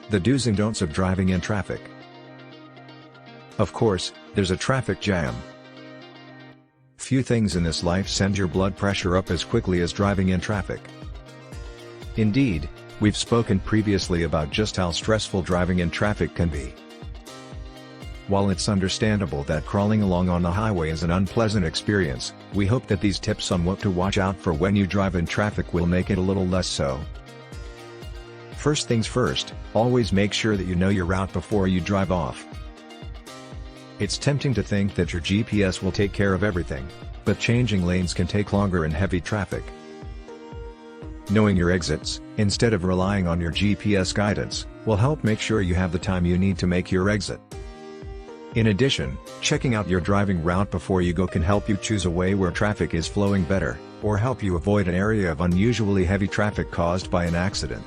The do's and don'ts of driving in traffic. Of course, there's a traffic jam. Few things in this life send your blood pressure up as quickly as driving in traffic. Indeed, we've spoken previously about just how stressful driving in traffic can be. While it's understandable that crawling along on the highway is an unpleasant experience, we hope that these tips on what to watch out for when you drive in traffic will make it a little less so. First things first, always make sure that you know your route before you drive off. It's tempting to think that your GPS will take care of everything, but changing lanes can take longer in heavy traffic. Knowing your exits, instead of relying on your GPS guidance, will help make sure you have the time you need to make your exit. In addition, checking out your driving route before you go can help you choose a way where traffic is flowing better, or help you avoid an area of unusually heavy traffic caused by an accident.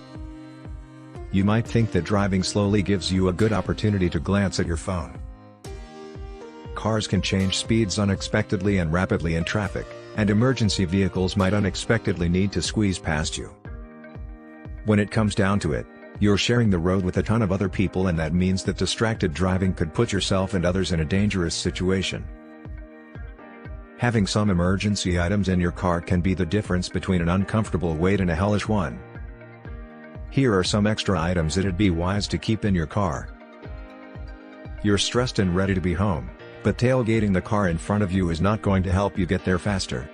You might think that driving slowly gives you a good opportunity to glance at your phone. Cars can change speeds unexpectedly and rapidly in traffic, and emergency vehicles might unexpectedly need to squeeze past you. When it comes down to it, you're sharing the road with a ton of other people, and that means that distracted driving could put yourself and others in a dangerous situation. Having some emergency items in your car can be the difference between an uncomfortable wait and a hellish one. Here are some extra items that'd be wise to keep in your car. You're stressed and ready to be home, but tailgating the car in front of you is not going to help you get there faster.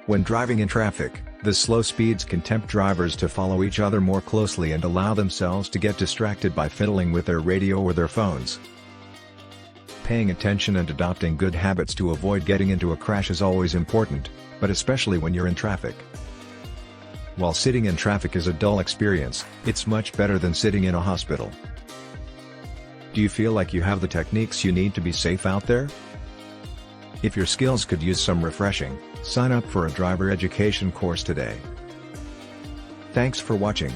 When driving in traffic, the slow speeds can tempt drivers to follow each other more closely and allow themselves to get distracted by fiddling with their radio or their phones. Paying attention and adopting good habits to avoid getting into a crash is always important, but especially when you're in traffic. While sitting in traffic is a dull experience, it's much better than sitting in a hospital. Do you feel like you have the techniques you need to be safe out there? If your skills could use some refreshing, sign up for a driver education course today. Thanks for watching.